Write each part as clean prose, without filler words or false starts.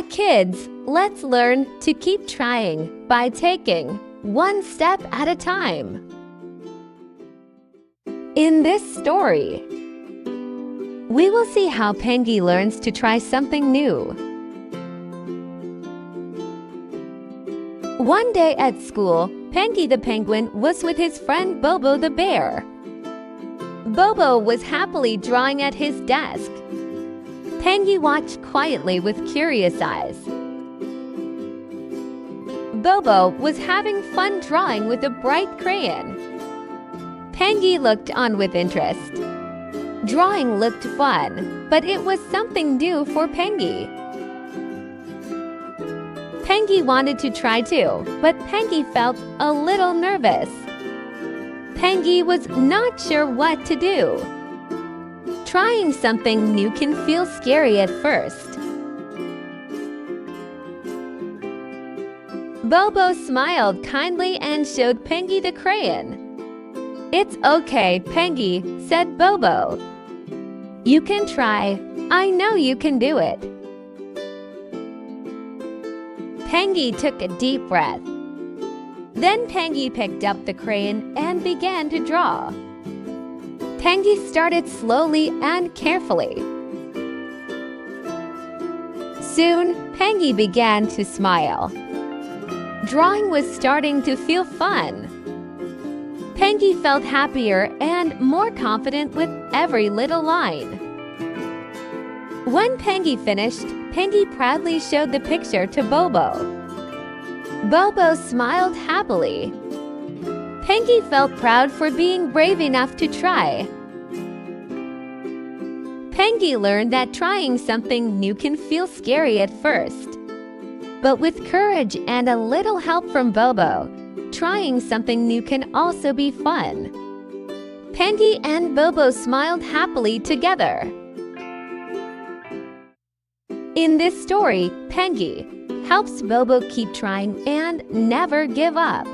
Kids, let's learn to keep trying by taking one step at a time. In this story, we will see how Pengi learns to try something new. One day at school, Pengi the penguin was with his friend Bobo the bear. Bobo was happily drawing at his desk. Pengi watched quietly with curious eyes. Bobo was having fun drawing with a bright crayon. Pengi looked on with interest. Drawing looked fun, but it was something new for Pengi. Pengi wanted to try too, but Pengi felt a little nervous. Pengi was not sure what to do. Trying something new can feel scary at first. Bobo smiled kindly and showed Pengi the crayon. "It's okay, Pengi," said Bobo. "You can try. I know you can do it." Pengi took a deep breath. Then Pengi picked up the crayon and began to draw. Pengi started slowly and carefully. Soon, Pengi began to smile. Drawing was starting to feel fun. Pengi felt happier and more confident with every little line. When Pengi finished, Pengi proudly showed the picture to Bobo. Bobo smiled happily. Pengi felt proud for being brave enough to try. Pengi learned that trying something new can feel scary at first. But with courage and a little help from Bobo, trying something new can also be fun. Pengi and Bobo smiled happily together. In this story, Pengi helps Bobo keep trying and never give up.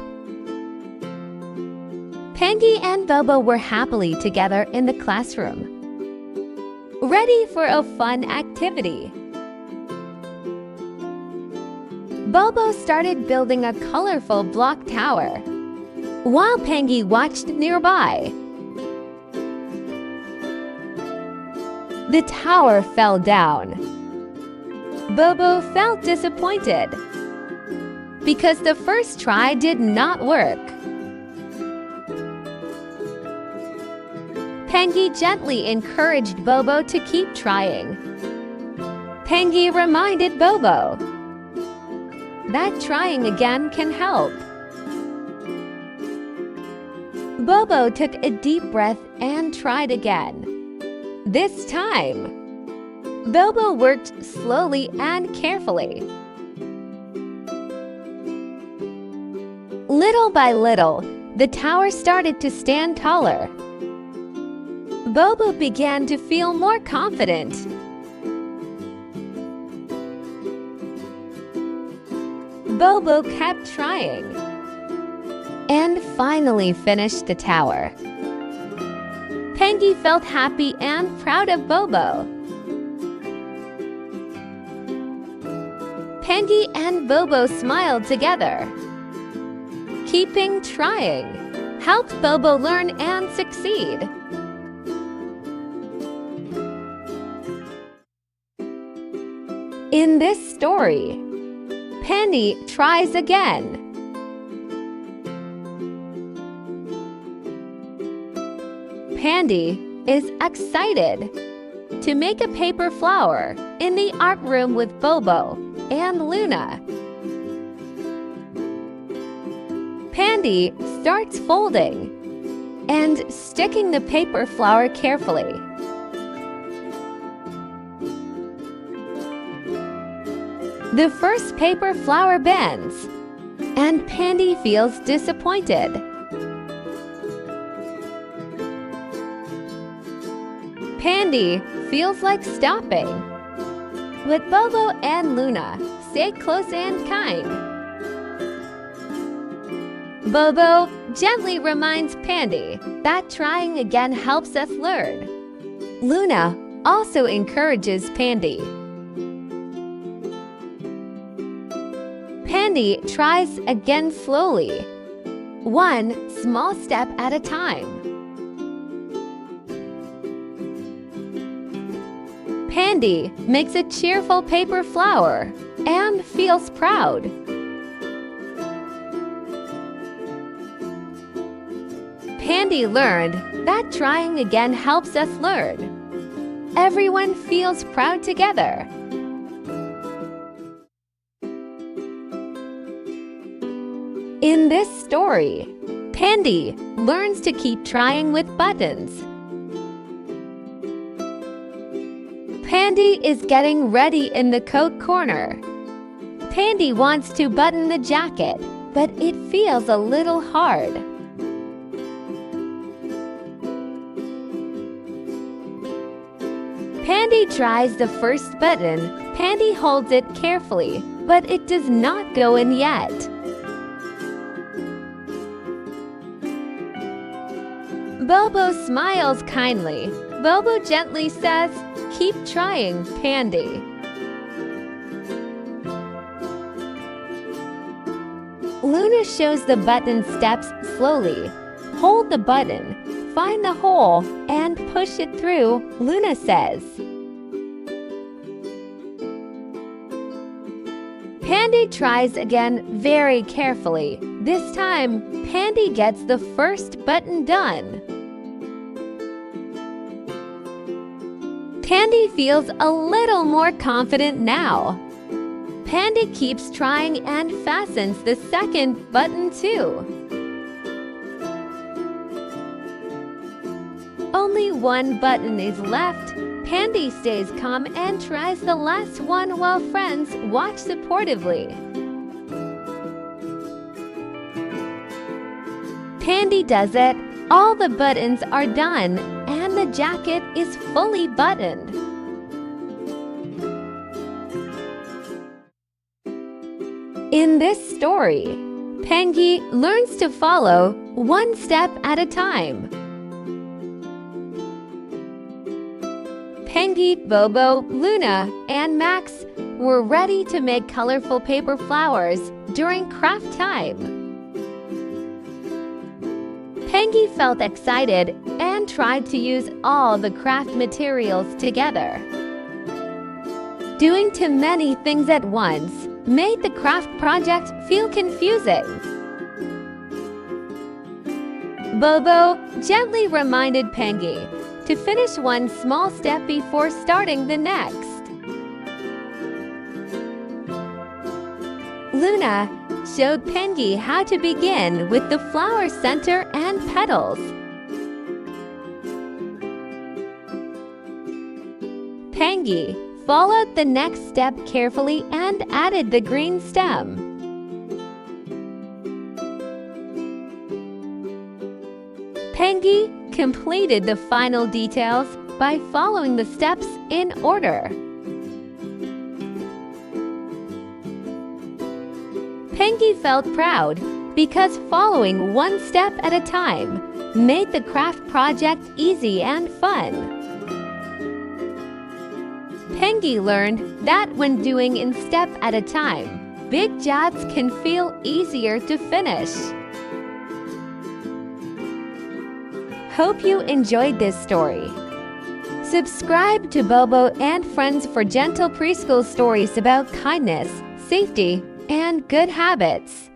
Pengi and Bobo were happily together in the classroom, ready for a fun activity. Bobo started building a colorful block tower, while Pengi watched nearby. The tower fell down. Bobo felt disappointed because the first try did not work. Pengi gently encouraged Bobo to keep trying. Pengi reminded Bobo that trying again can help. Bobo took a deep breath and tried again. This time, Bobo worked slowly and carefully. Little by little, the tower started to stand taller. Bobo began to feel more confident. Bobo kept trying and finally finished the tower. Pengi felt happy and proud of Bobo. Pengi and Bobo smiled together. Keeping trying helped Bobo learn and succeed. In this story, Pandi tries again. Pandi is excited to make a paper flower in the art room with Bobo and Luna. Pandi starts folding and sticking the paper flower carefully. The first paper flower bends, and Pandi feels disappointed. Pandi feels like stopping, but Bobo and Luna stay close and kind. Bobo gently reminds Pandi that trying again helps us learn. Luna also encourages Pandi. Pandi tries again slowly, one small step at a time. Pandi makes a cheerful paper flower and feels proud. Pandi learned that trying again helps us learn. Everyone feels proud together. In this story, Pandi learns to keep trying with buttons. Pandi is getting ready in the coat corner. Pandi wants to button the jacket, but it feels a little hard. Pandi tries the first button. Pandi holds it carefully, but it does not go in yet. Bobo smiles kindly. Bobo gently says, "Keep trying, Pandi." Luna shows the button steps slowly. Hold the button, find the hole, and push it through, Luna says. Pandi tries again very carefully. This time, Pandi gets the first button done. Pandi feels a little more confident now. Pandi keeps trying and fastens the second button too. Only one button is left. Pandi stays calm and tries the last one while friends watch supportively. Pandi does it. All the buttons are done and the jacket is fully buttoned. In this story, Pengi learns to follow one step at a time. Pengi, Bobo, Luna, and Max were ready to make colorful paper flowers during craft time. Pengi felt excited and tried to use all the craft materials together. Doing too many things at once made the craft project feel confusing. Bobo gently reminded Pengi to finish one small step before starting the next. Luna showed Pengi how to begin with the flower center and petals. Pengi followed the next step carefully and added the green stem. Pengi completed the final details by following the steps in order. Pengi felt proud because following one step at a time made the craft project easy and fun. Pengi learned that when doing in step at a time, big jobs can feel easier to finish. Hope you enjoyed this story. Subscribe to Bobo and Friends for gentle preschool stories about kindness, safety, and good habits.